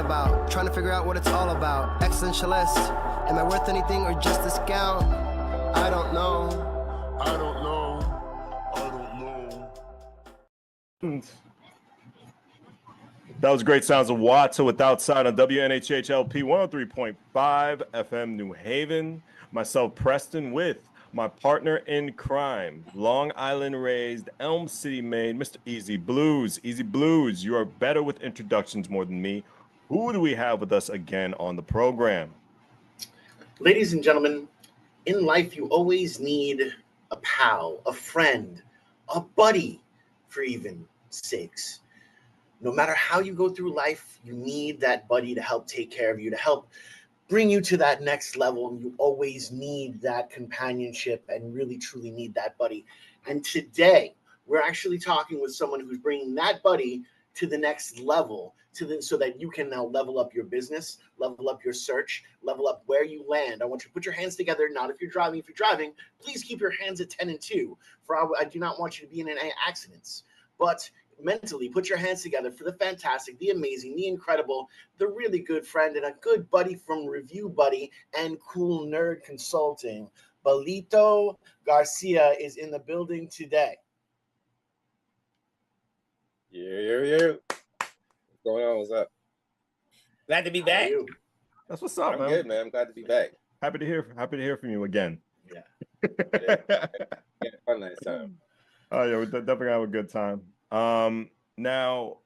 about. Trying to figure out what it's all about. Existentialist. Am I worth anything or just a discount? I don't know. I don't know. I don't know. That was great sounds of Watts with Outside on WNHHLP 103.5 FM New Haven. Myself, Preston, with my partner in crime, Long Island raised, Elm City made, Mr. Easy BlueZ. Easy BlueZ, you are better with introductions more than me. Who do we have with us again on the program? Ladies and gentlemen, in life you always need a pal, a friend, a buddy, for even sakes. No matter how you go through life, you need that buddy to help take care of you, to help bring you to that next level. You always need that companionship and really truly need that buddy. And today we're actually talking with someone who's bringing that buddy to the next level, so that you can now level up your business, level up your search, level up where you land. I want you to put your hands together, not if you're driving. If you're driving, please keep your hands at 10 and 2, for I do not want you to be in any accidents. But mentally, put your hands together for the fantastic, the amazing, the incredible, the really good friend and a good buddy from Review Buddy and Cool Nerd Consulting. Belito Garcia is in the building today. Yeah. What's going on? What's up? Glad to be back. That's what's up, I'm man. good, man. I'm glad to be back. Happy to hear from you again. Yeah, fun nice time. Oh yeah, we definitely have a good time. Now,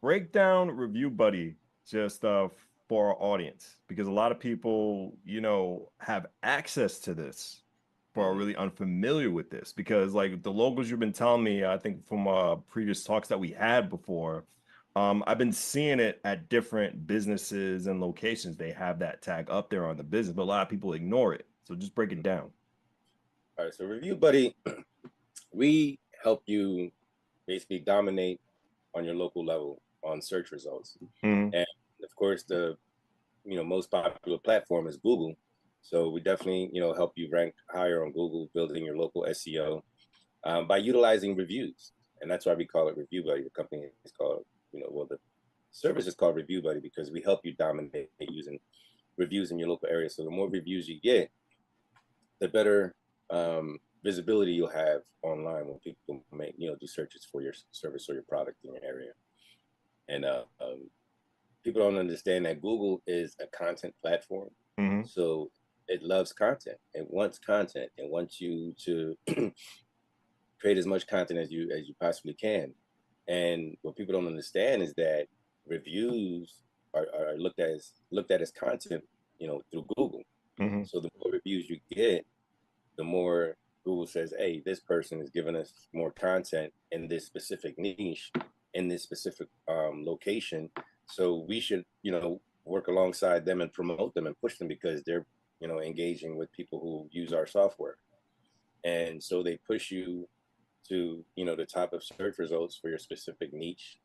break down Review Buddy just for our audience, because a lot of people, have access to this, but are really unfamiliar with this, because like the logos you've been telling me, I think from previous talks that we had before, I've been seeing it at different businesses and locations. They have that tag up there on the business, but a lot of people ignore it. So just break it down. All right, so Review Buddy, we help you basically dominate on your local level on search results. And of course, the most popular platform is Google. So we definitely help you rank higher on Google, building your local SEO by utilizing reviews. And that's why we call it Review Buddy. The company is called, the service is called Review Buddy, because we help you dominate using reviews in your local area. So the more reviews you get, the better visibility you'll have online when people do searches for your service or your product in your area. And people don't understand that Google is a content platform. So it loves content. It wants content. It wants you to create as much content as you possibly can. And what people don't understand is that reviews are looked at as content, through Google. So the more reviews you get, the more Google says, hey, this person is giving us more content in this specific niche, in this specific location. So we should, work alongside them and promote them and push them, because they're, engaging with people who use our software. And so they push you to, the top of search results for your specific niche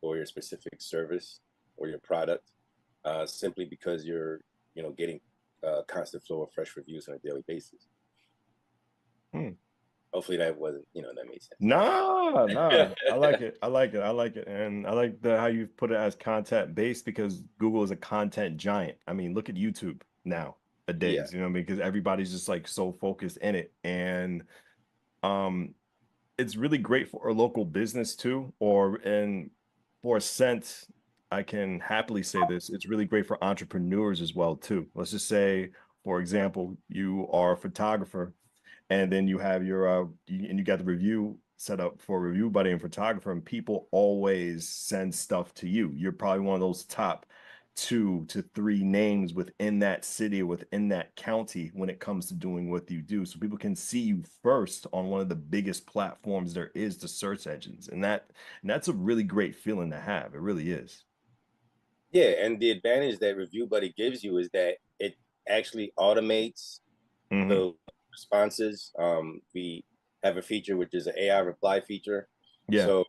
or your specific service or your product, simply because you're, getting a constant flow of fresh reviews on a daily basis. Hopefully that wasn't, that made sense. No, I like it. And I like how you put it as content based, because Google is a content giant. I mean, look at YouTube nowadays, because everybody's just like so focused in it. And it's really great for a local business too, and for a sense, I can happily say this, it's really great for entrepreneurs as well too. Let's just say, for example, you are a photographer, and then you have your and you got the review set up for Review Buddy and photographer, and people always send stuff to you. You're probably one of those top 2 to 3 names within that city or within that county when it comes to doing what you do. So people can see you first on one of the biggest platforms there is to search engines. And that's a really great feeling to have. It really is. Yeah, and the advantage that Review Buddy gives you is that it actually automates the responses. We have a feature which is an AI reply feature. Yeah. So,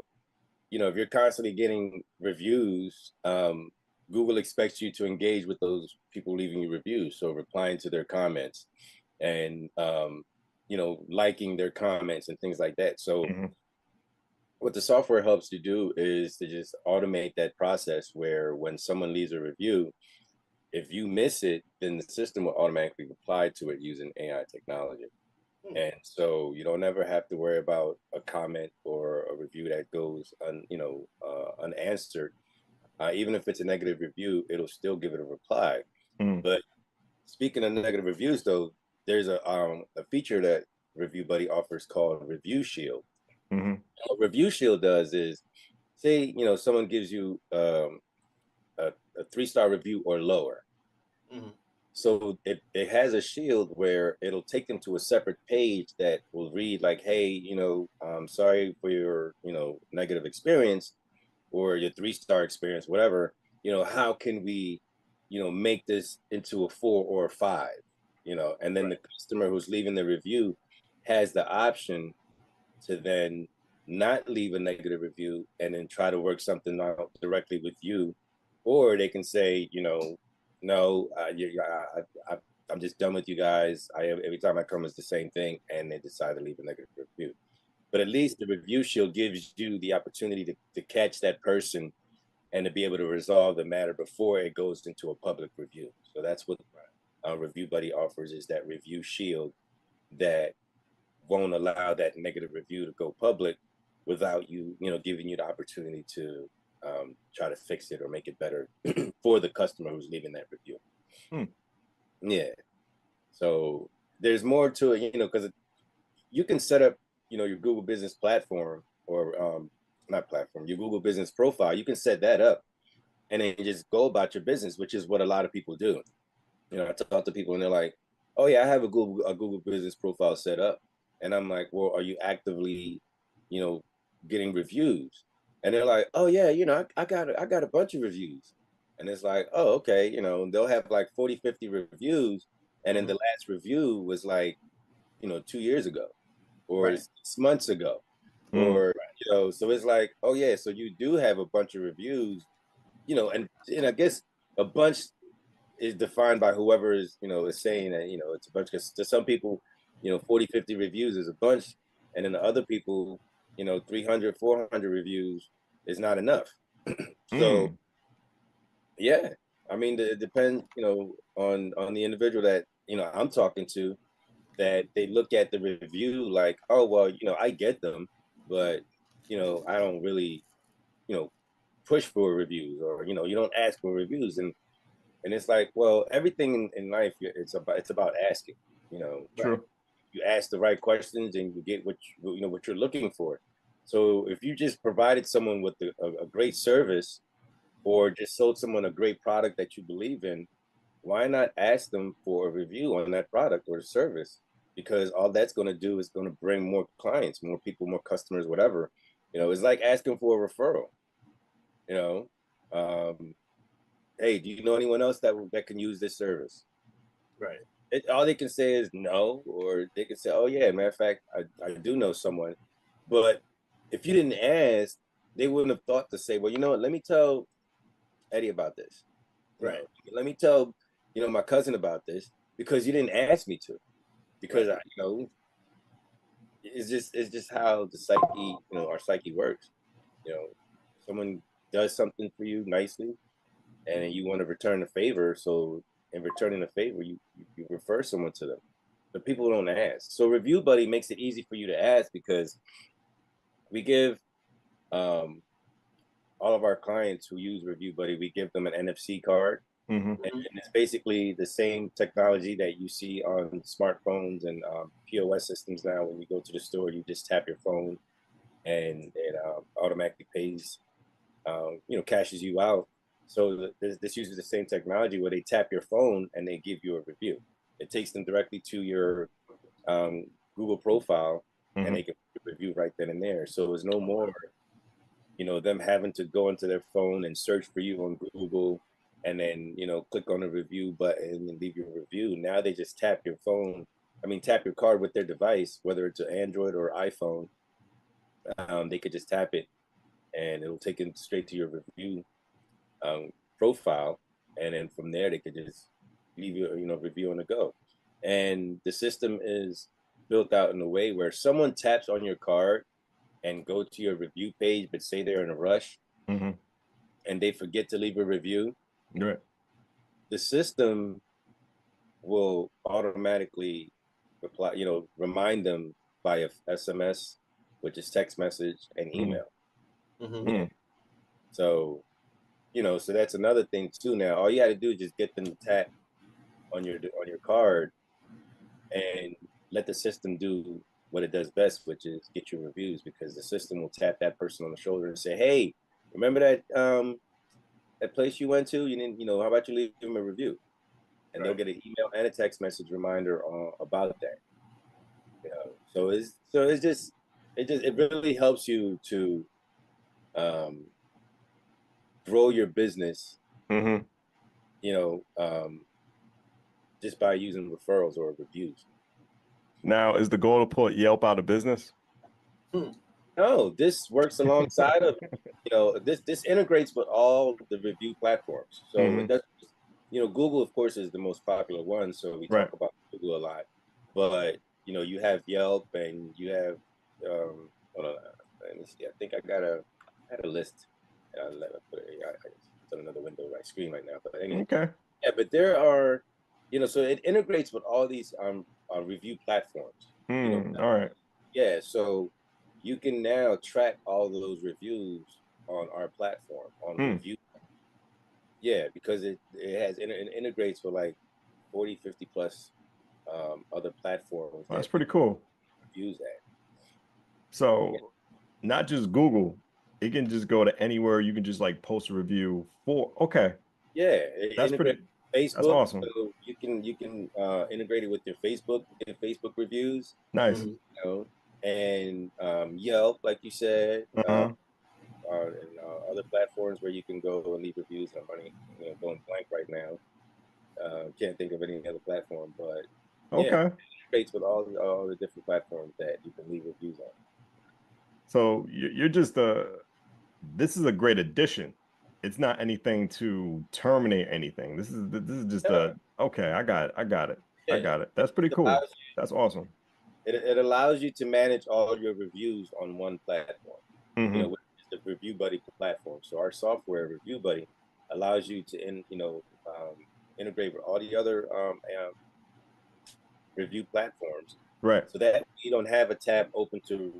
if you're constantly getting reviews, Google expects you to engage with those people leaving you reviews. So replying to their comments and, liking their comments and things like that. So what the software helps you do is to just automate that process where when someone leaves a review, if you miss it, then the system will automatically reply to it using AI technology. And so you don't ever have to worry about a comment or a review that goes unanswered. Even if it's a negative review, it'll still give it a reply. But speaking of negative reviews, though, there's a feature that Review Buddy offers called Review Shield. What Review Shield does is, say, someone gives you a 3-star review or lower. So it has a shield where it'll take them to a separate page that will read like, hey, I'm sorry for your, negative experience or your 3-star experience, whatever. How can we, make this into a 4 or a 5? And then the customer who's leaving the review has the option to then not leave a negative review and then try to work something out directly with you, or they can say, no, I'm just done with you guys. Every time I come, it's the same thing, and they decide to leave a negative review. But at least the Review Shield gives you the opportunity to catch that person and to be able to resolve the matter before it goes into a public review. So that's what Review Buddy offers, is that Review Shield that won't allow that negative review to go public without you, giving you the opportunity to try to fix it or make it better for the customer who's leaving that review. Yeah. So there's more to it, because you can set up, your Google Business platform or not platform, your Google Business profile. You can set that up and then just go about your business, which is what a lot of people do. I talk to people and they're like, oh yeah, I have a Google Business profile set up. And I'm like, well, are you actively, getting reviews? And they're like, oh yeah, I got a bunch of reviews. And it's like, oh, okay, they'll have like 40, 50 reviews. And then the last review was like, 2 years ago or 6 months ago. Or, so it's like, oh yeah, so you do have a bunch of reviews, and I guess a bunch is defined by whoever is, is saying that, it's a bunch, because to some people, 40, 50 reviews is a bunch. And then the other people, 300, 400 reviews is not enough. So, yeah, I mean, it depends, on the individual that, I'm talking to, that they look at the review like, oh, well, I get them, but, I don't really, push for reviews, or, you don't ask for reviews. And it's like, well, everything in life, it's about asking, True. You ask the right questions and you get what you're looking for. So if you just provided someone with a great service, or just sold someone a great product that you believe in, why not ask them for a review on that product or service? Because all that's going to do is going to bring more clients, more people, more customers, whatever. It's like asking for a referral. Hey, do you know anyone else that can use this service? Right. All they can say is no, or they can say, oh yeah, matter of fact, I do know someone. But if you didn't ask, they wouldn't have thought to say, well, you know what, let me tell Eddie about this. Right. Let me tell, my cousin about this, because you didn't ask me to. Because it's just how the psyche, our psyche works. Someone does something for you nicely, and you want to return the favor. So in returning the favor, you refer someone to them. But people don't ask. So Review Buddy makes it easy for you to ask, because we give all of our clients who use Review Buddy, we give them an NFC card. And it's basically the same technology that you see on smartphones and POS systems now. When you go to the store, you just tap your phone and it automatically pays, cashes you out. So this uses the same technology where they tap your phone and they give you a review. It takes them directly to your Google profile, and they can review right then and there. So it's no more, them having to go into their phone and search for you on Google and then, click on the review button and leave your review. Now they just tap your card with their device, whether it's an Android or iPhone. They could just tap it and it'll take them straight to your review profile. And then from there, they could just leave you, review on the go. And the system is built out in a way where someone taps on your card and go to your review page, but say they're in a rush and they forget to leave a review, Right. the system will automatically reply, remind them via SMS, which is text message, and email. So, so that's another thing too. Now, all you had to do is just get them to tap on your card and let the system do what it does best, which is get your reviews, because the system will tap that person on the shoulder and say, "Hey, remember that place you went to? You didn't, how about you leave them a review?" And they'll get an email and a text message reminder about that. So it really helps you to grow your business. Just by using referrals or reviews. Now, is the goal to put Yelp out of business? No, this works alongside of, this integrates with all the review platforms. So it does, Google, of course, is the most popular one. So we talk about Google a lot, but you have Yelp and you have, hold on, let me see. I think I had a list. It's on another window, right screen right now. But anyway, yeah, but there are, so it integrates with all these review platforms. All right. Yeah, so you can now track all those reviews on our platform on review. Yeah, because it integrates with like 40, 50 plus other platforms. That's pretty cool. Use that. So not just Google, it can just go to anywhere. You can just like post a review for. Okay. Yeah, that's pretty. Facebook, that's awesome. So you can integrate it with your Facebook reviews. Nice. And Yelp, like you said, and other platforms where you can go and leave reviews. I'm going blank right now. Can't think of any other platform, but yeah, it integrates with all the different platforms that you can leave reviews on. So you're just this is a great addition. It's not anything to terminate anything. This is just okay. I got it. Yeah. I got it. That's pretty cool. That's awesome. It allows you to manage all your reviews on one platform. Which is the Review Buddy platform. So our software, Review Buddy, allows you to integrate with all the other review platforms. Right. So that you don't have a tab open to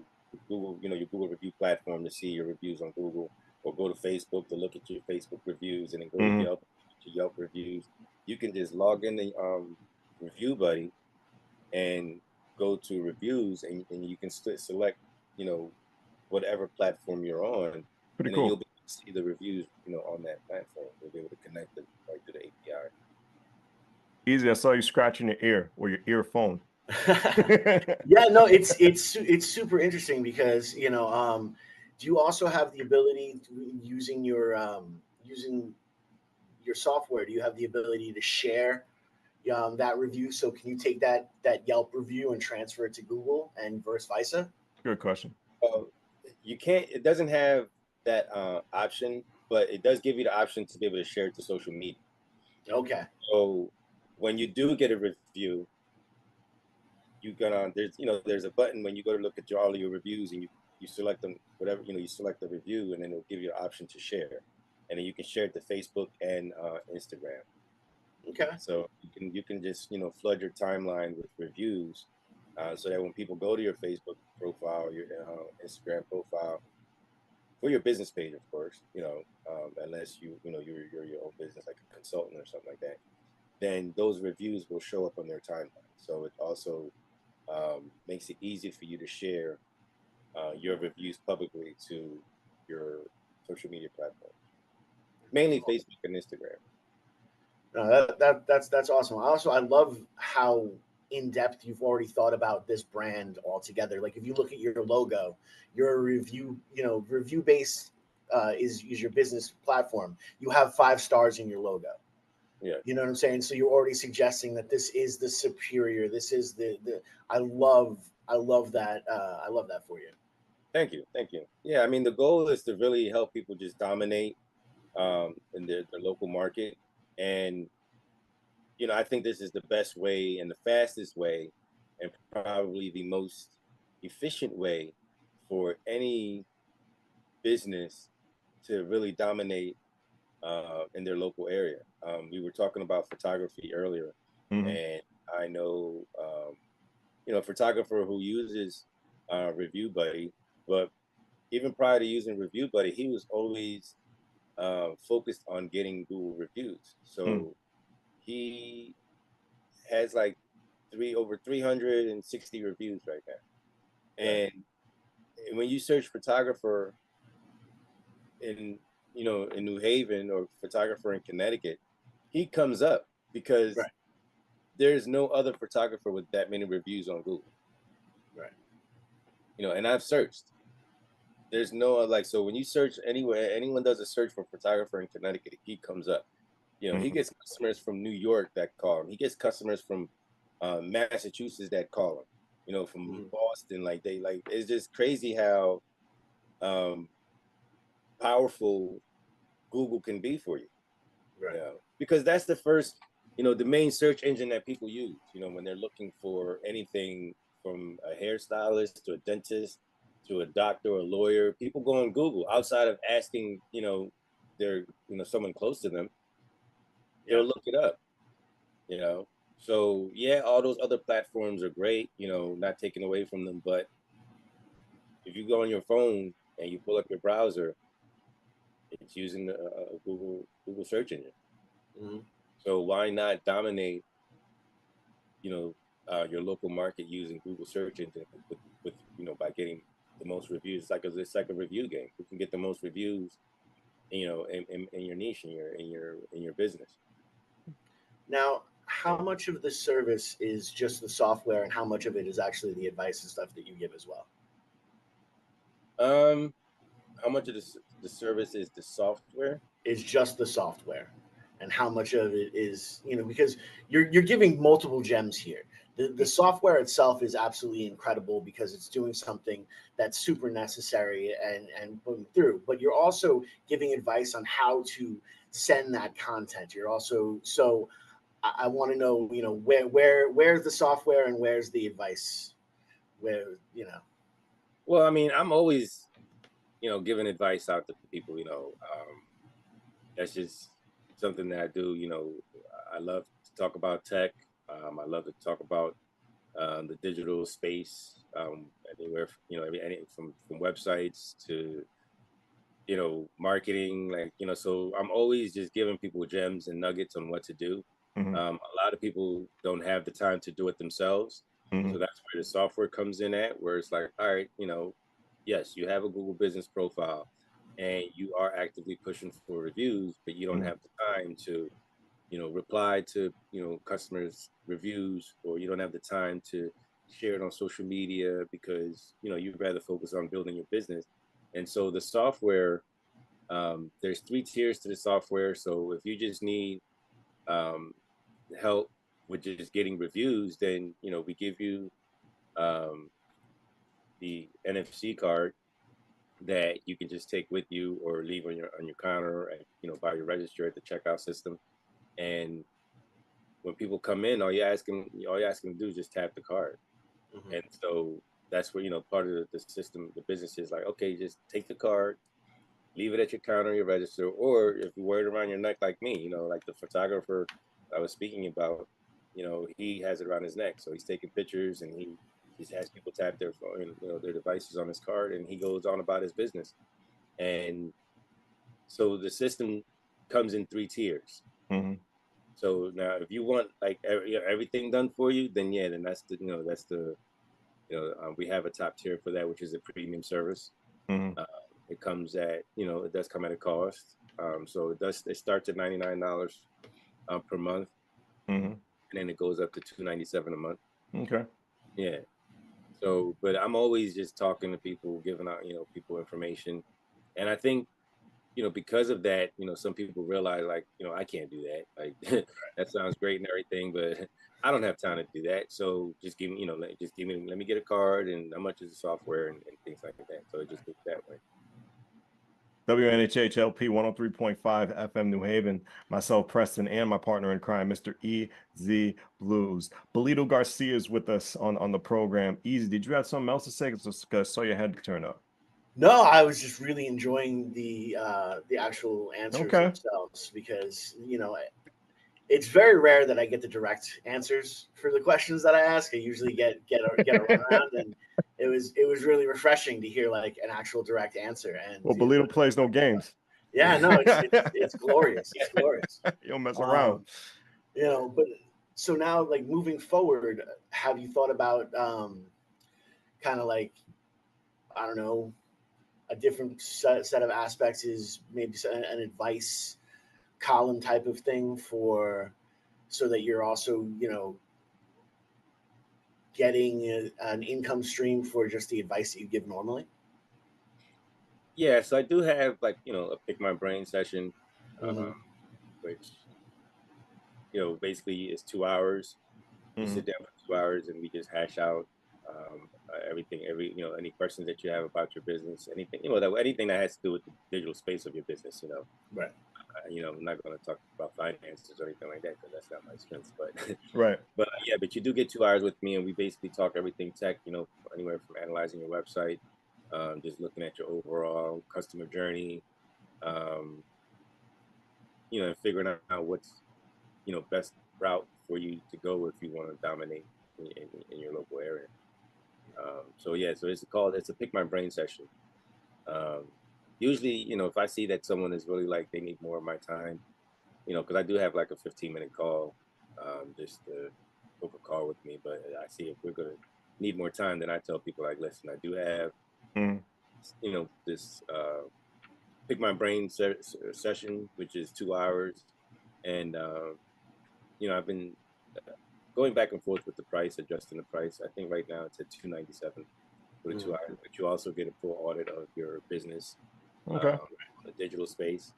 Google, your Google review platform to see your reviews on Google, or go to Facebook to look at your Facebook reviews, and then go to Yelp to Yelp reviews. You can just log in the Review Buddy and go to reviews, and you can select, whatever platform you're on. Pretty and cool. Then you'll be able to see the reviews, on that platform. You'll be able to connect them right to the API. Easy. I saw you scratching your ear or your earphone. Yeah, no, it's super interesting because do you also have the ability using your software? Do you have the ability to share that review? So can you take that Yelp review and transfer it to Google and vice versa? Good question. You can't. It doesn't have that option, but it does give you the option to be able to share it to social media. Okay. So when you do get a review, there's a button when you go to look at all of your reviews, and you select them, whatever, you select the review, and then it'll give you an option to share, and then you can share it to Facebook and Instagram. Okay. So you can just flood your timeline with reviews, so that when people go to your Facebook profile, your Instagram profile, for your business page, of course, unless you're your own business, like a consultant or something like that, then those reviews will show up on their timeline. So it also makes it easy for you to share your reviews publicly to your social media platforms, mainly Facebook and Instagram. No, that's awesome. I love how in depth you've already thought about this brand altogether. Like if you look at your logo, your review based is your business platform. You have 5 stars in your logo. Yeah. You know what I'm saying? So you're already suggesting that this is the superior. This is the I love that. I love that for you. Thank you. Yeah, I mean, the goal is to really help people just dominate in their local market. And, I think this is the best way and the fastest way, and probably the most efficient way for any business to really dominate in their local area. We were talking about photography earlier, and I know, a photographer who uses Review Buddy, but even prior to using Review Buddy, he was always focused on getting Google reviews. So he has like over 360 reviews right now. And when you search photographer in New Haven or photographer in Connecticut, he comes up because there's no other photographer with that many reviews on Google. Right. And I've searched. There's no so when you search anywhere, anyone does a search for photographer in Connecticut, he comes up. He gets customers from New York that call him. He gets customers from Massachusetts that call him. From Boston, it's just crazy how powerful Google can be for you. Right. Because that's the first, the main search engine that people use, when they're looking for anything from a hairstylist to a dentist to a doctor or a lawyer. People go on Google outside of asking, their, someone close to them. They'll look it up, So yeah, all those other platforms are great, not taken away from them. But if you go on your phone and you pull up your browser, it's using a Google search engine. So why not dominate, your local market using Google search engine with by getting the most reviews? It's like a review game. Who can get the most reviews, in your niche, in your business. Now, How much of the service is just the software, and how much of it is actually the advice and stuff that you give as well? How much of the service is the software? Is just the software, and how much of it is, because you're giving multiple gems here. The software itself is absolutely incredible because it's doing something that's super necessary and putting through. But you're also giving advice on how to send that content. You're also I want to know, where's the software and where's the advice? Well, I mean, I'm always, giving advice out to people. That's just something that I do. I love to talk about tech. I love to talk about the digital space, anywhere, from websites to, marketing, so I'm always just giving people gems and nuggets on what to do. A lot of people don't have the time to do it themselves. So that's where the software comes in at, where it's like, all right, yes, you have a Google business profile and you are actively pushing for reviews, but you don't have the time to, reply to, customers' reviews, or you don't have the time to share it on social media because, you'd rather focus on building your business. And so the software, there's 3 tiers to the software. So if you just need help with just getting reviews, then, we give you the NFC card that you can just take with you or leave on your counter at, by your register at the checkout system. And when people come in, all you ask them to do is just tap the card. And so that's where, part of the system, the business is like, okay, just take the card, leave it at your counter, your register, or if you wear it around your neck like me, like the photographer I was speaking about, he has it around his neck. So he's taking pictures and he just has people tap their phone, their devices on his card, and he goes on about his business. And so the system comes in 3 tiers. So now if you want everything done for you, then that's the we have a top tier for that, which is a premium service. It comes at, it does come at a cost. So it starts at $99 per month. And then it goes up to $297 a month. Okay. Yeah. So, but I'm always just talking to people, giving out, people information. And I think, because of that, some people realize I can't do that. Like that sounds great and everything, but I don't have time to do that. So just give me, let me get a card and how much is the software and things like that. So it just goes that way. WNHHLP 103.5 FM New Haven. Myself, Preston, and my partner in crime, Mr. EZ BlueZ. Belito Garcia is with us on the program. Easy, did you have something else to say? Because I saw your head turn up. No, I was just really enjoying the actual answers Okay. themselves because it's very rare that I get the direct answers for the questions that I ask. I usually get a runaround, and it was really refreshing to hear like an actual direct answer. And Well, Belito plays no games. yeah, no, it's glorious. It's glorious. You don't mess around. But so now, like moving forward, have you thought about kind of like, I don't know, a different set of aspects is maybe an advice column type of thing so that you're also getting an income stream for just the advice that you give normally? Yeah, so I do have like a pick my brain session, which basically is 2 hours. We sit down for 2 hours and we just hash out everything, any questions that you have about your business, anything anything that has to do with the digital space of your business. Right. I'm not going to talk about finances or anything like that because that's not my strength. But right. But but you do get 2 hours with me, and we basically talk everything tech. Anywhere from analyzing your website, just looking at your overall customer journey, and figuring out what's best route for you to go if you want to dominate in your local area. So it's a pick my brain session. Usually, if I see that someone is really like they need more of my time, because I do have like a 15-minute call, just to book a call with me. But I see if we're gonna need more time, then I tell people like, listen, I do have, this pick my brain session, which is 2 hours, and I've been going back and forth with the price, adjusting the price. I think right now it's at $297 for the 2 hours, but you also get a full audit of your business, the digital space,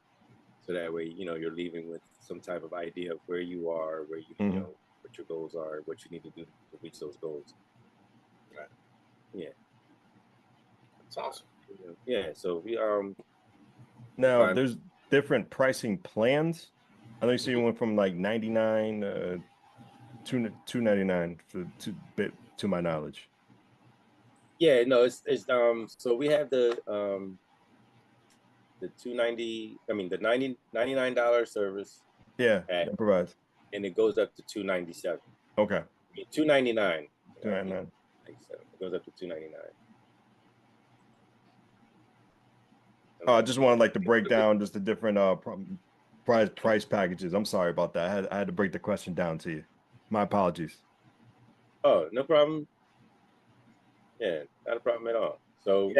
so that way you're leaving with some type of idea of where you are, where you what your goals are, what you need to do to reach those goals. Right. Yeah. That's awesome. Yeah. So we now there's different pricing plans. I know you see you went from like 99 to $299 to my knowledge. Yeah, no, it's so we have the $99 service. Yeah, that provides. And it goes up to $297. Okay. $299. $299. It goes up to $299. I just wanted like to break down just the different price packages. I'm sorry about that. I had to break the question down to you. My apologies. Oh, no problem. Yeah, not a problem at all. So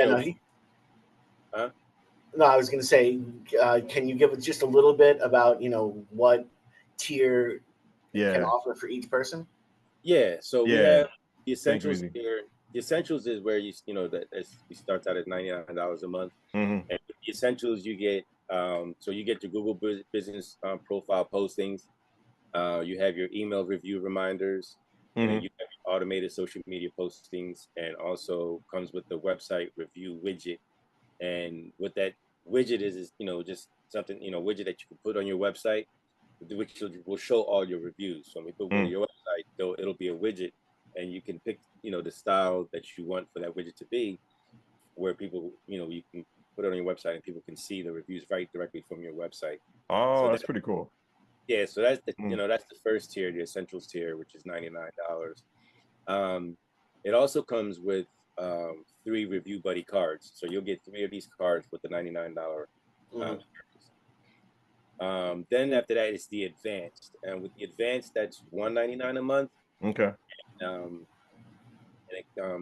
no, I was going to say, can you give us just a little bit about what tier can offer for each person? Yeah, so we have the essentials tier. The essentials is where you starts out at $99 a month, and with the essentials you get so you get your Google business profile postings, you have your email review reminders, and you have your automated social media postings, and also comes with the website review widget. And what that widget is just something widget that you can put on your website, which will show all your reviews. So when people go to your website, it'll be a widget, and you can pick the style that you want for that widget to be, where people you can put it on your website and people can see the reviews right directly from your website. Oh, so that's pretty cool. Yeah, so that's the that's the first tier, the essentials tier, which is $99. It also comes with 3 review buddy cards, so you'll get 3 of these cards with the $99. Then after that is the advanced, and with the advanced, that's $199 a month. Okay.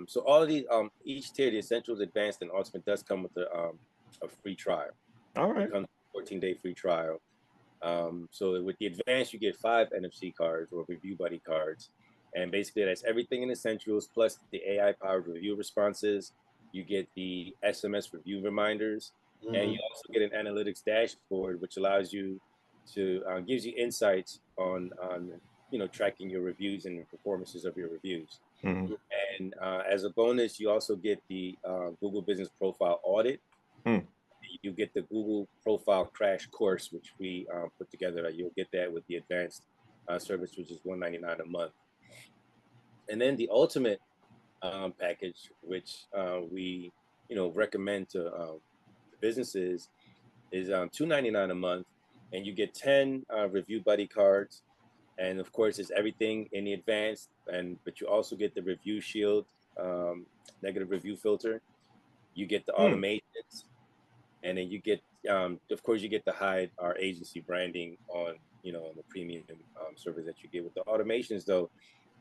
So all of these, each tier, the essentials, advanced, and ultimate, does come with a free trial. All right. It comes with a 14-day free trial. So with the advanced, you get 5 NFC cards or review buddy cards, and basically that's everything in essentials plus the AI-powered review responses. You get the SMS review reminders, and you also get an analytics dashboard, which allows you to gives you insights on tracking your reviews and the performances of your reviews. And as a bonus, you also get the Google Business Profile audit. You you get the Google Profile Crash course, which we put together. You'll get that with the advanced service, which is $199 a month. And then the ultimate package, which we recommend to businesses, is $299 a month, and you get 10 review buddy cards, and of course it's everything in the advanced, but you also get the review shield, negative review filter. You get the automations, and then you get of course you get to hide our agency branding on on the premium service that you get. With the automations though,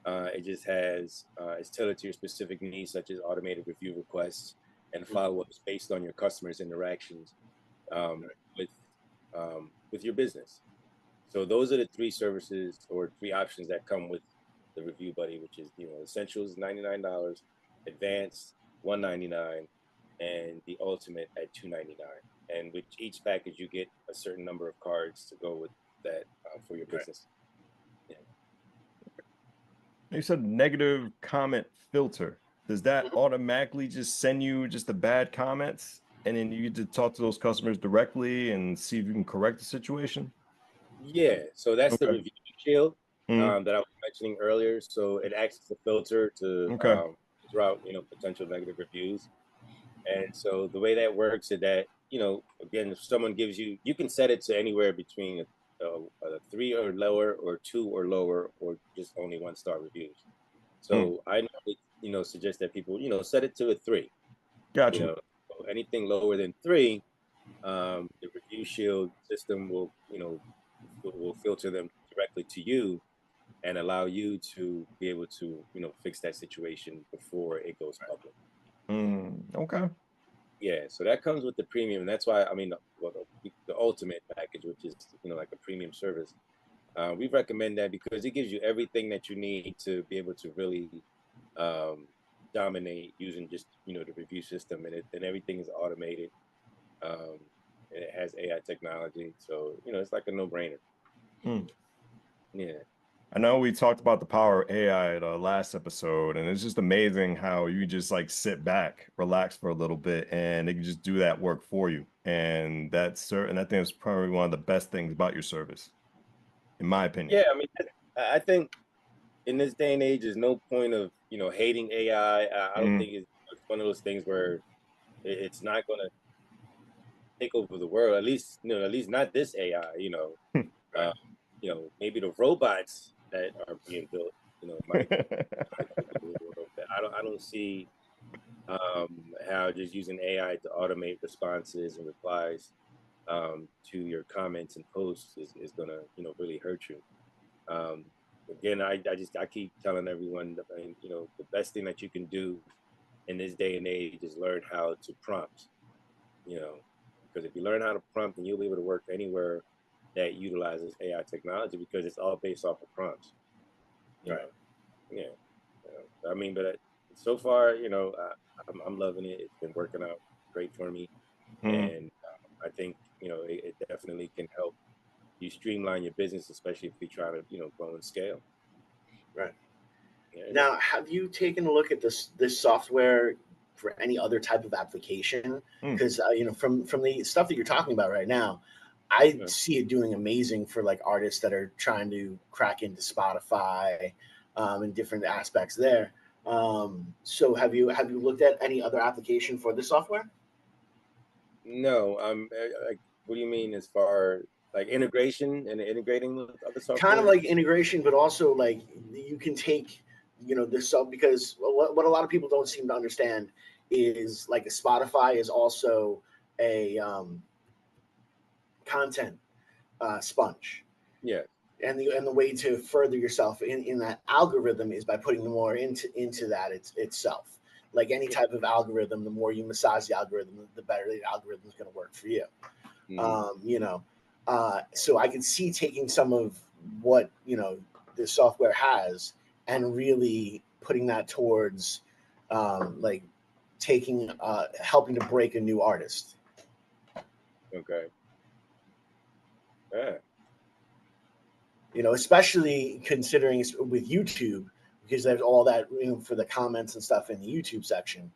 it just has it's tailored to your specific needs, such as automated review requests and follow-ups based on your customers' interactions with your business. So those are the three services or three options that come with the Review Buddy, which is Essentials $99, Advanced $199, and the Ultimate at $299. And with each package, you get a certain number of cards to go with that for your business. Yeah. You said negative comment filter. Does that automatically just send you just the bad comments, and then you get to talk to those customers directly and see if you can correct the situation? Yeah, so that's the review shield that I was mentioning earlier. So it acts as a filter to filter out potential negative reviews. And so the way that works is that again, if someone gives you, you can set it to anywhere between a 3 or lower, or 2 or lower, or just only 1-star reviews. So I normally suggest that people set it to a 3. Gotcha. So anything lower than 3, the review shield system will filter them directly to you and allow you to be able to fix that situation before it goes public. Okay. Yeah, so that comes with the premium, and that's why the ultimate package, which is like a premium service, we recommend that because it gives you everything that you need to be able to really dominate using just the review system, and everything is automated. And it has AI technology, so it's like a no-brainer. Yeah. I know we talked about the power of AI at our last episode, and it's just amazing how you just like sit back, relax for a little bit, and it can just do that work for you. And I think that's probably one of the best things about your service, in my opinion. Yeah, I mean, I think in this day and age, there's no point of hating AI. I don't think it's one of those things where it's not going to take over the world. At least not this AI. Maybe the robots that are being built, might I don't see how just using AI to automate responses and replies to your comments and posts is gonna really hurt you. Again, I keep telling everyone that, the best thing that you can do in this day and age is learn how to prompt. Because if you learn how to prompt, then you'll be able to work anywhere that utilizes AI technology, because it's all based off of prompts. Right. Yeah. I mean, but so far, I'm loving it. It's been working out great for me, and I think it definitely can help you streamline your business, especially if you try to grow and scale. Right. Yeah. Now, have you taken a look at this software for any other type of application? Because from the stuff that you're talking about right now, I see it doing amazing for like artists that are trying to crack into Spotify and different aspects there. So have you looked at any other application for this software? No. Like, what do you mean as far like integration and integrating with other software? Kind of like integration, but also like you can take this stuff, because what a lot of people don't seem to understand is like a Spotify is also a content sponge. Yeah. And the way to further yourself in that algorithm is by putting more into that itself. Like any type of algorithm, the more you massage the algorithm, the better the algorithm is going to work for you. So I can see taking some of what the software has and really putting that towards like taking helping to break a new artist. Okay. Yeah. Especially considering with YouTube, because there's all that for the comments and stuff in the YouTube section.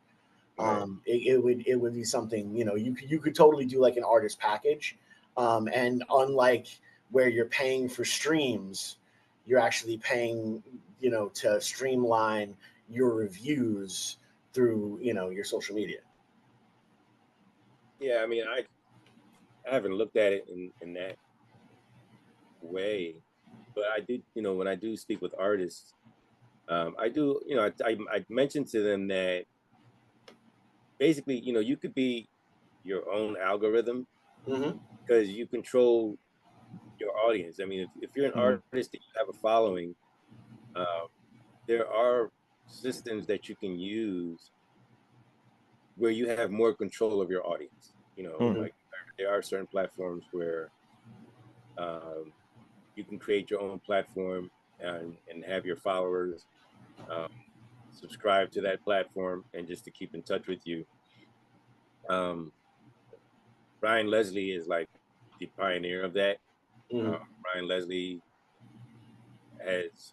Right. It would be something, you could totally do like an artist package, and unlike where you're paying for streams, you're actually paying, to streamline your reviews through, your social media. Yeah, I mean, I haven't looked at it in that way, but I do, when I do speak with artists, I do, I mentioned to them that basically, you could be your own algorithm Mm-hmm. because you control your audience. I mean, if you're an Mhm. artist and you have a following, um, there are systems that you can use where you have more control of your audience. Mhm. Like there are certain platforms where um, you can create your own platform and have your followers um, subscribe to that platform and just to keep in touch with you. Um, Brian Leslie is like the pioneer of that. Mm-hmm. Brian Leslie has,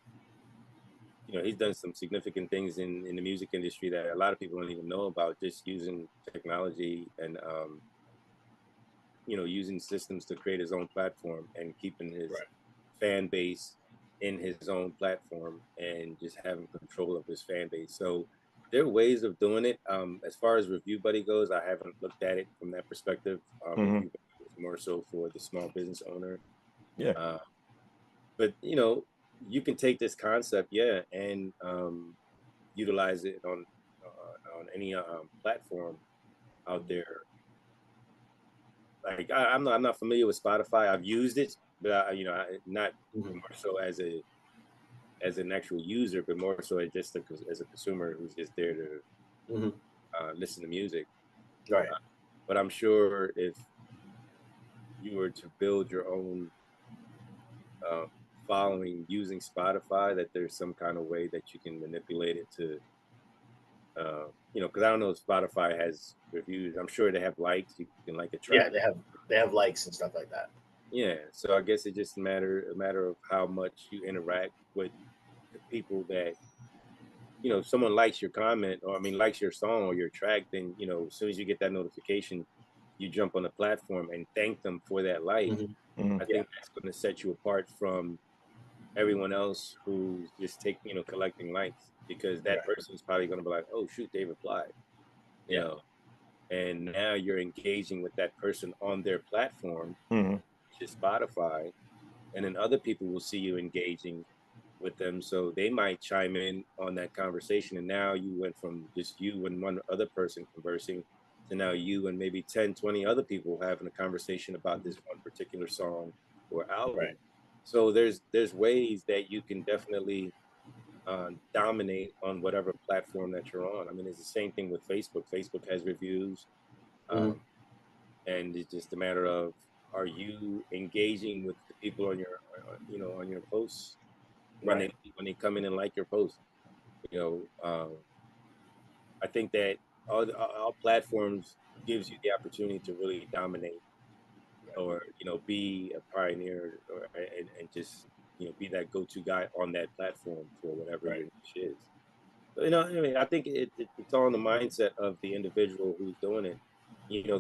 he's done some significant things in the music industry that a lot of people don't even know about, just using technology and, using systems to create his own platform and keeping his Right. fan base in his own platform and just having control of his fan base. So there are ways of doing it. As far as Review Buddy goes, I haven't looked at it from that perspective. Mhm. Review Buddy is more so for the small business owner. Yeah. Uh, but you can take this concept, yeah, and utilize it on any platform out there. Like I'm not familiar with Spotify. I've used it, but not Mm-hmm. more so as an actual user, but more so as a consumer who's just there to Mm-hmm. listen to music. Right. But I'm sure if you were to build your own uh, following using Spotify, that there's some kind of way that you can manipulate it to, because I don't know if Spotify has reviews. I'm sure they have likes. You can like a Yeah, track. they have likes and stuff like that. Yeah, so I guess it's just a matter of how much you interact with the people that if someone likes your comment or I mean likes your song or your track, then as soon as you get that notification, you jump on the platform and thank them for that like. Mm-hmm. Mhm. I Yeah. think that's going to set you apart from everyone else who's just collecting likes because that Right. person's probably going to be like, oh shoot, they replied, you Yeah. know, and now you're engaging with that person on their platform, Mhm. which is Spotify, and then other people will see you engaging with them, so they might chime in on that conversation, and now you went from just you and one other person conversing to now you and maybe 10, 20 other people having a conversation about this one particular song or album. Right. So there's ways that you can definitely dominate on whatever platform that you're on. I mean, it's the same thing with Facebook. Facebook has reviews, Mm-hmm. um, and it's just a matter of, are you engaging with the people on your on your posts when Right. they come in and like your post. You I think that all platforms gives you the opportunity to really dominate or be a pioneer or and just be that go-to guy on that platform for whatever Right. your niche is. So, I mean, I think it's all in the mindset of the individual who's doing it.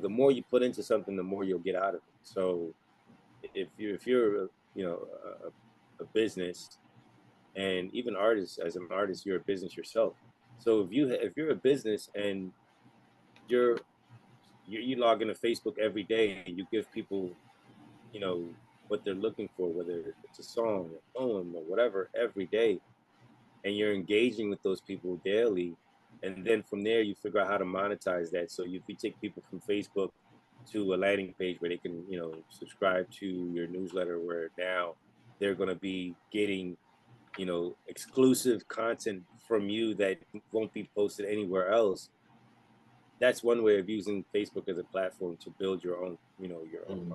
The more you put into something, the more you'll get out of it. So if you're a business, and even artists, as an artist you're a business yourself. So if you're a business and you're you log into Facebook every day and you give people you know what they're looking for, whether it's a song, a poem, or whatever, every day, and you're engaging with those people daily, and then from there you figure out how to monetize that. So if you take people from Facebook to a landing page where they can subscribe to your newsletter, where now they're going to be getting exclusive content from you that won't be posted anywhere else. That's one way of using Facebook as a platform to build your own, Mm-hmm.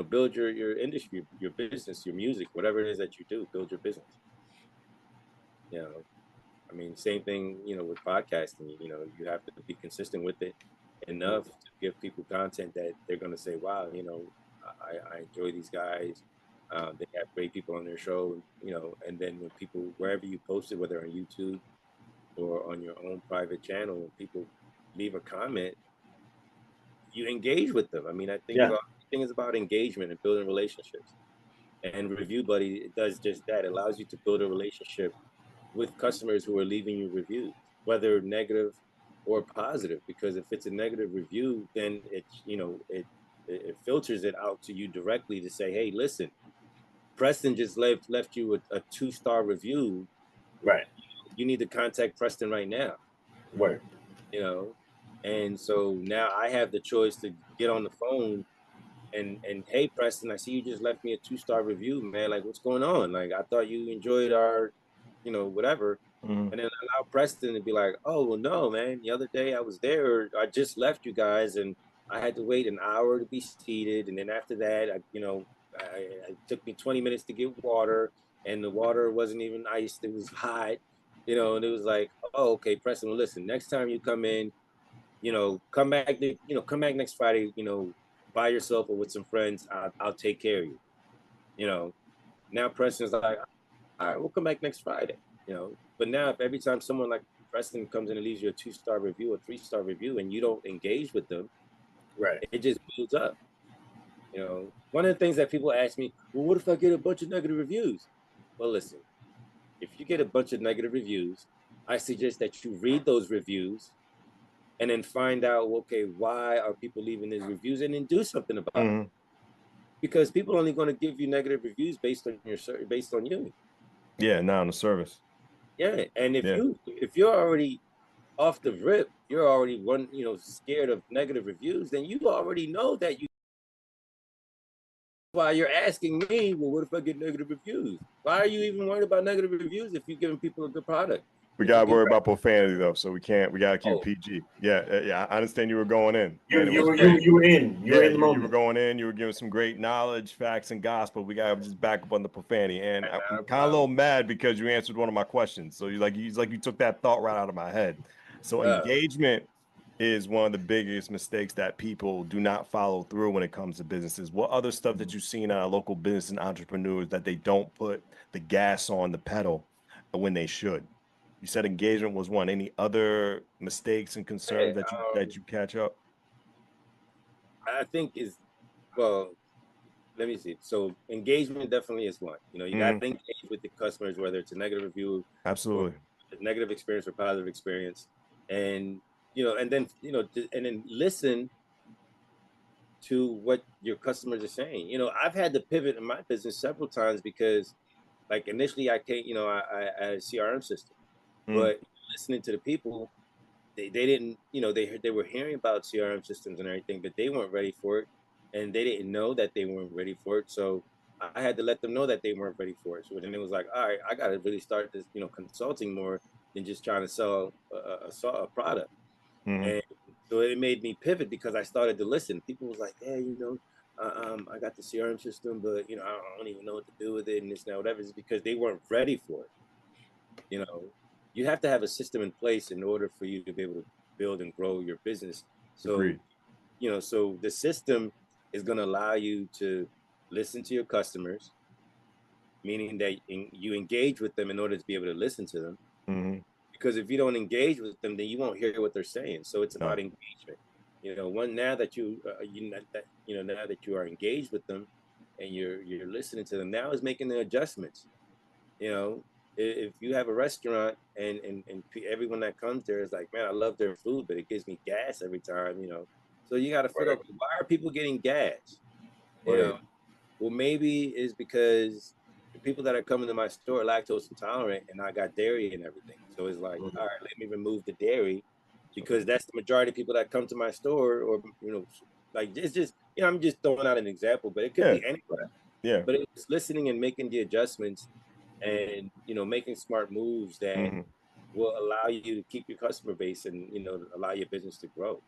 build your industry, your business, your music, whatever it is that you do, build your business. You know, I mean, same thing, with podcasting. You have to be consistent with it enough to give people content that they're going to say, wow, I enjoy these guys. They have great people on their show, and then when people, wherever you post it, whether on YouTube or on your own private channel, when people leave a comment, you engage with them. I mean, I think everything is about engagement and building relationships. And Review Buddy, it does just that. It allows you to build a relationship with customers who are leaving you reviews, whether negative or positive. Because if it's a negative review, then it filters it out to you directly to say, hey, listen, Preston just left you a 2-star review. Right. You need to contact Preston right now. Right. You know, and so now I have the choice to get on the phone and hey, Preston, I see you just left me a 2-star review, man. Like, what's going on? Like, I thought you enjoyed our, whatever. And then allow Preston to be like, oh, well, no, man. The other day I was there. I just left you guys, and I had to wait an hour to be seated. And then after that, it took me 20 minutes to get water, and the water wasn't even iced. It was hot, and it was like, oh, okay, Preston, well, listen, next time you come in, come back, come back next Friday, by yourself or with some friends. I'll take care of you. Now Preston's like, all right, we'll come back next Friday. But now if every time someone like Preston comes in and leaves you a 2-star review or 3-star review and you don't engage with them, right, it just builds up. One of the things that people ask me, well, what if I get a bunch of negative reviews? Well, listen, if you get a bunch of negative reviews, I suggest that you read those reviews and then find out, okay, why are people leaving these reviews, and then do something about it. Because people are only going to give you negative reviews based on you. Yeah, not on the service. Yeah, and if you're already off the rip, you're already scared of negative reviews, then you already know that you. Why you're asking me, well, what if I get negative reviews? Why are you even worried about negative reviews if you're giving people a good product? We gotta worry about profanity though, so we gotta keep it PG. Yeah, I understand you were going in. You were in the moment. You were going in. You were giving some great knowledge, facts, and gospel. We gotta just back up on the profanity. And I'm kind of a little mad because you answered one of my questions. So you took that thought right out of my head. So engagement is one of the biggest mistakes that people do not follow through when it comes to businesses. What other stuff that you've seen on local business and entrepreneurs that they don't put the gas on the pedal when they should? You said engagement was one. Any other mistakes and concerns that you catch up? I think let me see. So engagement definitely is one. You got to engage with the customers, whether it's a negative review, absolutely, a negative experience or positive experience, and and then listen to what your customers are saying. I've had to pivot in my business several times because, like, initially I came, I had a CRM system. But listening to the people, they didn't, they were hearing about CRM systems and everything, but they weren't ready for it, and they didn't know that they weren't ready for it. So I had to let them know that they weren't ready for it. So then it was like, all right, I got to really start this, consulting more than just trying to sell a product. And so it made me pivot because I started to listen. People was like, hey, I got the CRM system, but I don't even know what to do with it and this and that, whatever. It's because they weren't ready for it. You have to have a system in place in order for you to be able to build and grow your business. So, agreed. So the system is going to allow you to listen to your customers, meaning that you engage with them in order to be able to listen to them. Because if you don't engage with them, then you won't hear what they're saying. So it's about engagement. Now that you are engaged with them and you're listening to them, now is making the adjustments. If you have a restaurant and everyone that comes there is like, man, I love their food, but it gives me gas every time, so you got to figure out, why are people getting gas? Well, maybe it's because the people that are coming to my store are lactose intolerant and I got dairy and everything. So it's like, all right, let me remove the dairy because that's the majority of people that come to my store, or, like, it's just, I'm just throwing out an example, but it could be anywhere. Yeah. But it's listening and making the adjustments and making smart moves that will allow you to keep your customer base and allow your business to grow.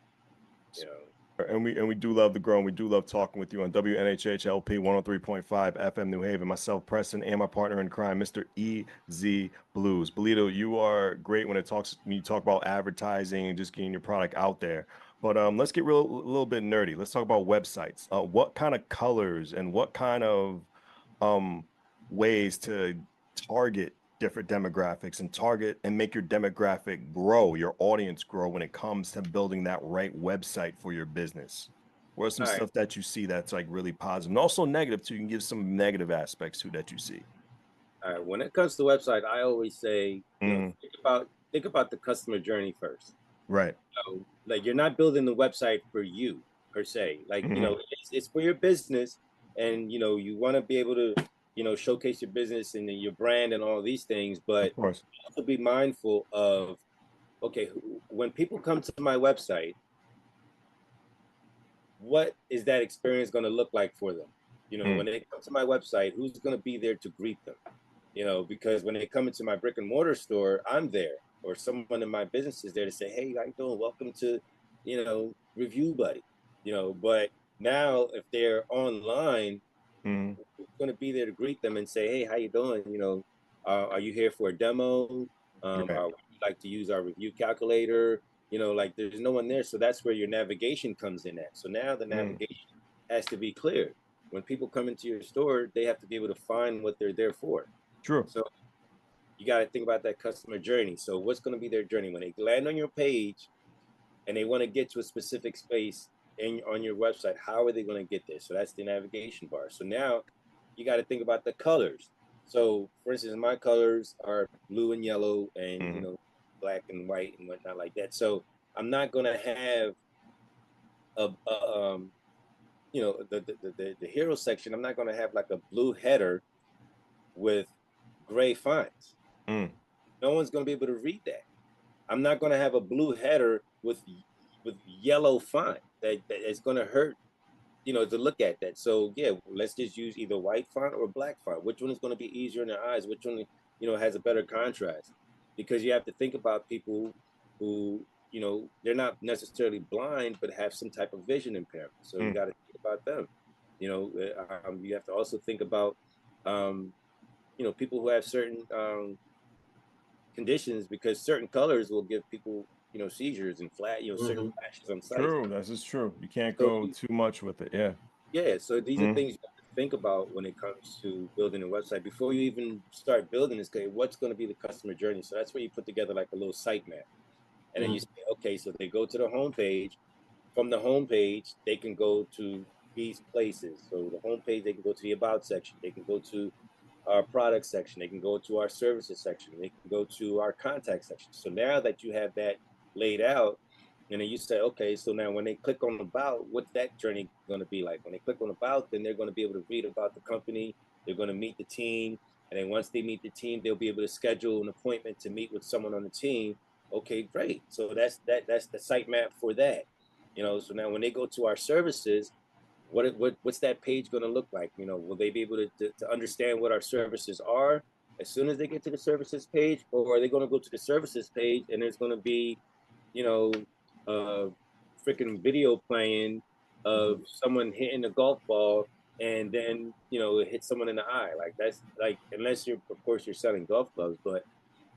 And we do love the grow, and we do love talking with you on WNHHLP 103.5 FM New Haven. Myself, Preston, and my partner in crime, Mr. EZ BlueZ. Belito, you are great when you talk about advertising and just getting your product out there. But let's get a little bit nerdy. Let's talk about websites. What kind of colors and what kind of ways to target different demographics and target and make your demographic grow, your audience grow when it comes to building that right website for your business? What are some All right. stuff that you see that's like really positive and also negative too? You can give some negative aspects too that you see. All right. When it comes to website, I always say, Mhm. think about the customer journey first. Right. So, like, you're not building the website for you per se. Like, it's for your business, and you want to be able to, showcase your business and your brand and all these things. But Of course. you have to be mindful of, okay, when people come to my website, what is that experience going to look like for them? When they come to my website, who's going to be there to greet them? Because when they come into my brick and mortar store, I'm there, or someone in my business is there to say, "Hey, how you doing? Welcome to, Review Buddy." But now if they're online, who's going to be there to greet them and say, "Hey, how you doing? Are you here for a demo? Right. Would you like to use our review calculator?" Like, there's no one there, so that's where your navigation comes in at. So now the navigation has to be clear. When people come into your store, they have to be able to find what they're there for. True. So you got to think about that customer journey. So what's going to be their journey when they land on your page and they want to get to a specific space on your website? How are they going to get there? So that's the navigation bar. So now you got to think about the colors. So for instance, my colors are blue and yellow and black and white and whatnot like that. So I'm not going to have the hero section. I'm not going to have like a blue header with gray fonts. No one's going to be able to read that. I'm not going to have a blue header with yellow font that is going to hurt, to look at that. So yeah, let's just use either white font or black font. Which one is going to be easier in their eyes? Which one, has a better contrast? Because you have to think about people who, they're not necessarily blind, but have some type of vision impairment. So you got to think about them. You have to also think about, people who have certain conditions, because certain colors will give people, seizures and certain flashes on sight. True. This is true. You can't So go too much with it. Yeah. yeah, so these are things you have to think about when it comes to building a website before you even start building this. Okay, what's going to be the customer journey? So that's where you put together like a little site map, and then you say, okay, so they go to the homepage. From the homepage, they can go to these places. So the homepage, they can go to the about section. They can go to our product section. They can go to our services section. They can go to our contact section. So now that you have that laid out, and then you say, okay, so now when they click on about, what's that journey going to be like? When they click on about, then they're going to be able to read about the company. They're going to meet the team. And then once they meet the team, they'll be able to schedule an appointment to meet with someone on the team. Okay, great. So that's the site map for that. So now when they go to our services, what's that page going to look like? Will they be able to understand what our services are as soon as they get to the services page, or are they going to go to the services page and there's going to be, freaking video playing of someone hitting a golf ball and then it hits someone in the eye? Like, that's like, unless of course you're selling golf clubs, but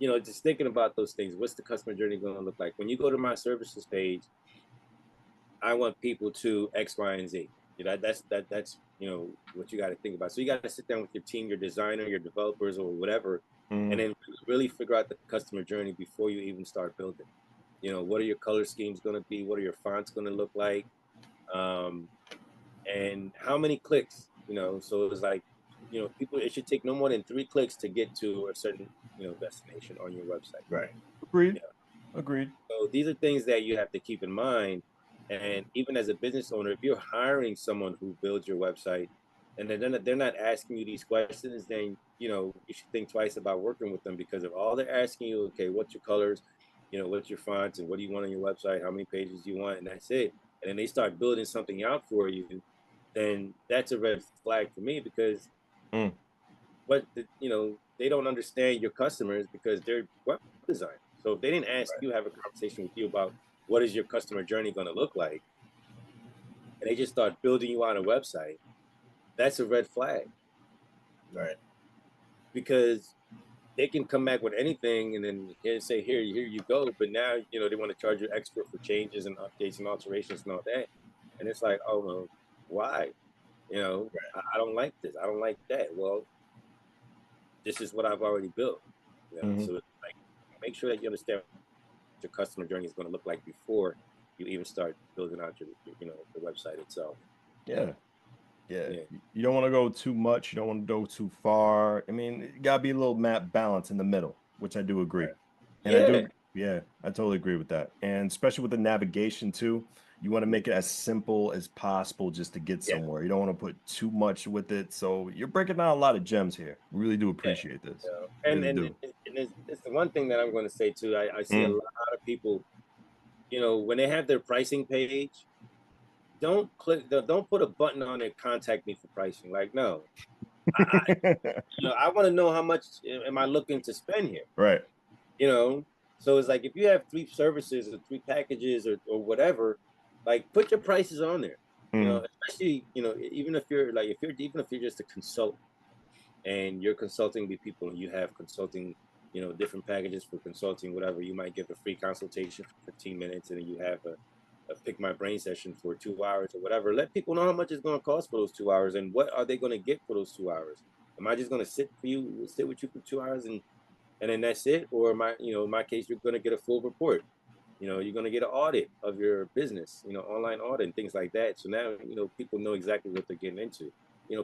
just thinking about those things. What's the customer journey going to look like when you go to my services page? I want people to X, Y, and Z. That's what you got to think about. So you got to sit down with your team, your designer, your developers, or whatever, and then really figure out the customer journey before you even start building. What are your color schemes going to be? What are your fonts going to look like? And how many clicks? So it's like, people, it should take no more than 3 clicks to get to a certain, destination on your website. Right. Agreed. Agreed. So these are things that you have to keep in mind. And even as a business owner, if you're hiring someone who builds your website and they're not asking you these questions, then you should think twice about working with them, because if all they're asking you, okay, what's your colors, what's your fonts, and what do you want on your website, how many pages do you want, and that's it, and then they start building something out for you, then that's a red flag for me, because they don't understand your customers because they're web designers. So if they didn't ask you, have a conversation with you about what is your customer journey going to look like, and they just start building you out a website, that's a red flag. Right. Because they can come back with anything and then say, here you go. But now, they want to charge you extra for changes and updates and alterations and all that. And it's like, oh, no, why? I don't like this. I don't like that. Well, this is what I've already built. You know? So it's like, make sure that you understand what your customer journey is going to look like before you even start building out your the website itself. Yeah. You don't want to go too much. You don't want to go too far. I mean, it got to be a little map balance in the middle, which I do agree. And I totally agree with that. And especially with the navigation too, you want to make it as simple as possible just to get somewhere. You don't want to put too much with it. So you're breaking down a lot of gems here. We really do appreciate this. And it's the one thing that I'm going to say too. I see a lot of people, when they have their pricing page, don't put a button on it, contact me for pricing. Like, no, I want to know how much am I looking to spend here. Right. So it's like, if you have 3 services or 3 packages or whatever, like, put your prices on there, especially, even if you're just a consultant and you're consulting with people and you have consulting, different packages for consulting, whatever, you might give a free consultation for 15 minutes and then you have a pick my brain session for 2 hours or whatever. Let people know how much it's going to cost for those 2 hours and what are they going to get for those 2 hours. Am I just going to sit with you for 2 hours and then that's it? Or in my case, you're going to get a full report. You're going to get an audit of your business, online audit and things like that. So now, people know exactly what they're getting into.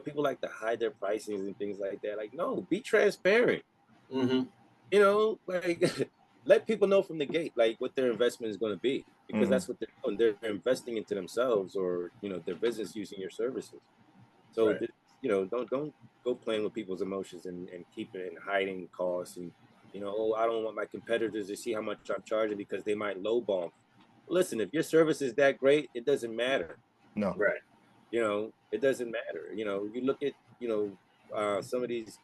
People like to hide their pricings and things like that. Like, no, be transparent. Like, let people know from the gate, like, what their investment is going to be, because that's what they're doing. They're investing into themselves or, their business using your services. So, don't go playing with people's emotions and keep it and hiding costs and, I don't want my competitors to see how much I'm charging because they might lowball. Listen, if your service is that great, it doesn't matter. No. Right. It doesn't matter. You look at, some of these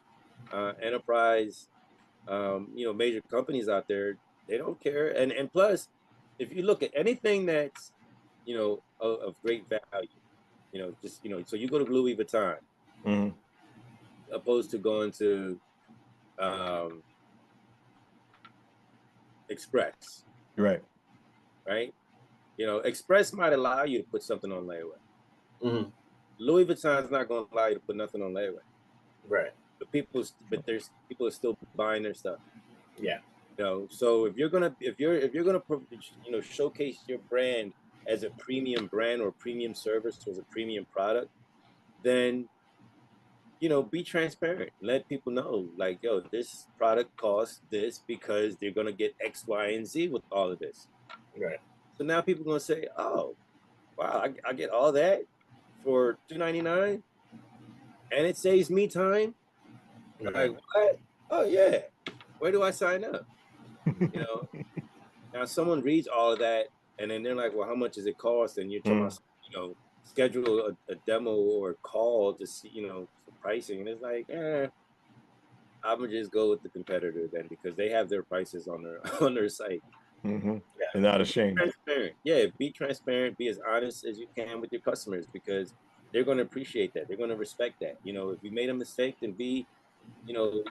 enterprise, major companies out there, they don't care. And plus, if you look at anything that's, of great value, so you go to Louis Vuitton, opposed to going to Express. Right. Express might allow you to put something on layaway. Louis Vuitton's not going to allow you to put nothing on layaway. Right. But there's people are still buying their stuff. Yeah. So if you're gonna showcase your brand as a premium brand or premium service or as a premium product, then be transparent. Let people know, like, yo, this product costs this because they're gonna get X, Y, and Z with all of this. Right. So now people are gonna say, oh, wow, I get all that for $2.99, and it saves me time. Like, what? Oh yeah, where do I sign up? Now someone reads all of that and then they're like, well, how much does it cost? And you're talking about, schedule a demo or a call to see, for pricing. And it's like, I'm gonna just go with the competitor then, because they have their prices on their site. And not ashamed. Be transparent. Yeah, be transparent, be as honest as you can with your customers, because they're going to appreciate that. They're going to respect that. If you made a mistake, then be the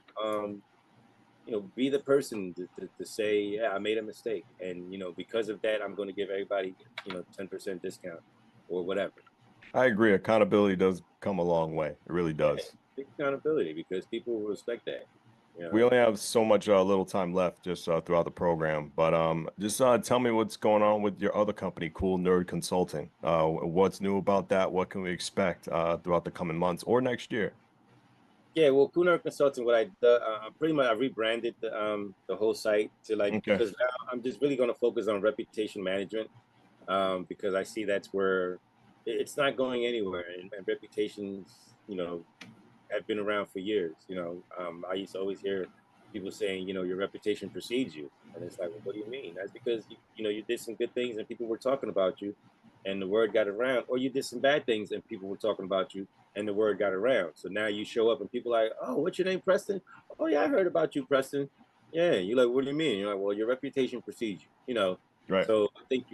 person to say, yeah, I made a mistake. And, because of that, I'm going to give everybody, 10% discount or whatever. I agree. Accountability does come a long way. It really does. Yeah, accountability, because people will respect that. We only have so much little time left just throughout the program, but just tell me what's going on with your other company, Cool Nerd Consulting. What's new about that? What can we expect throughout the coming months or next year? Yeah, well, Cool Nerd Consulting, what pretty much I rebranded the whole site to because now I'm just really going to focus on reputation management, because I see that's where it's not going anywhere, and reputations, have been around for years. I used to always hear people saying, your reputation precedes you, and it's like, well, what do you mean? That's because you did some good things and people were talking about you, and the word got around, or you did some bad things and people were talking about you, and the word got around. So now you show up and people are like, oh, what's your name, Preston? Oh yeah, I heard about you, Preston. Yeah, you're like, what do you mean? You're like, well, your reputation precedes you. Right. So I think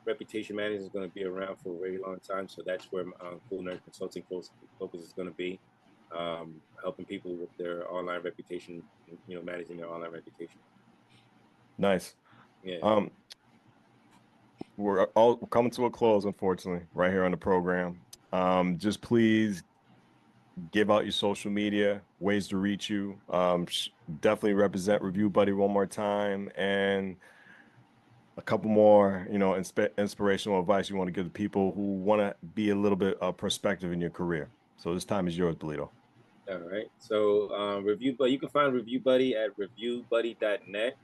reputation management is going to be around for a very long time. So that's where Cool Nerd Consulting focus is going to be, helping people with their online reputation, managing their online reputation. Nice. Yeah. We're coming to a close, unfortunately, right here on the program. Just please give out your social media, ways to reach you. Definitely represent Review Buddy one more time, and a couple more, inspirational advice you want to give to people who want to be a little bit of perspective in your career. So this time is yours, Belito. All right. So Review Buddy, you can find Review Buddy at reviewbuddy.net.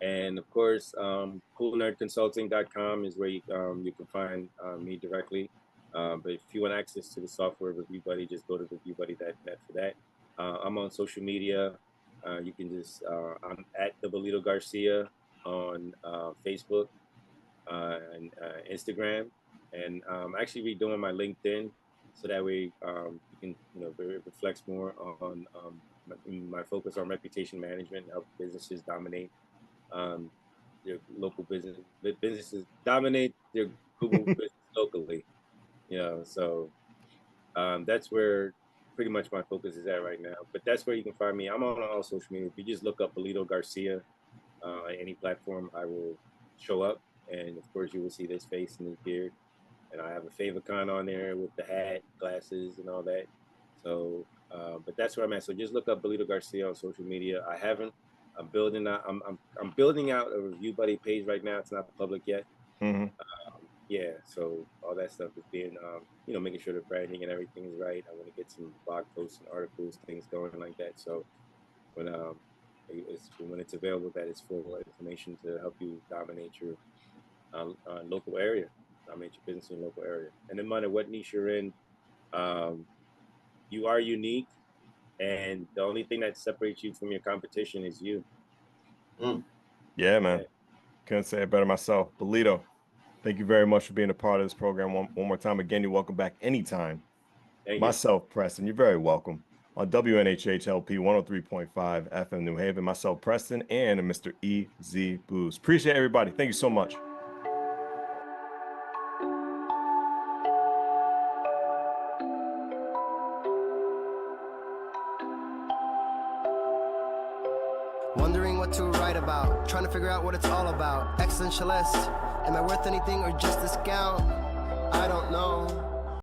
And of course, coolnerdconsulting.com is where you can find me directly. But if you want access to the software Review Buddy, just go to reviewbuddy.net for that. I'm on social media. You can just, I'm at the Belito Garcia on Facebook and Instagram. And I'm actually redoing my LinkedIn so that way you can, it reflects more on my focus on reputation management, help businesses dominate your local businesses dominate their Google business locally, so that's where pretty much my focus is at right now. But that's where you can find me. I'm on all social media. If you just look up Belito Garcia on any platform, I will show up, and of course you will see this face and this beard, and I have a favicon on there with the hat, glasses, and all that. So but that's where I'm at. So just look up Belito Garcia on social media. I'm building out. I'm building out a Review Buddy page right now. It's not public yet. Mm-hmm. So all that stuff is being, making sure the branding and everything is right. I want to get some blog posts and articles, things going like that. So when it's available, that is full information to help you dominate your local area, dominate your business in your local area. And no matter what niche you're in, you are unique. And the only thing that separates you from your competition is you. Yeah, man. Couldn't say it better myself. Belito, thank you very much for being a part of this program. One more time. Again, you're welcome back anytime. Thank myself, Preston, you're very welcome. On WNHHLP 103.5 FM New Haven, myself, Preston, and Mr. EZ BlueZ. Appreciate everybody. Thank you so much. Wondering what to write about, trying to figure out what it's all about. Existentialist, am I worth anything or just discount? I don't know.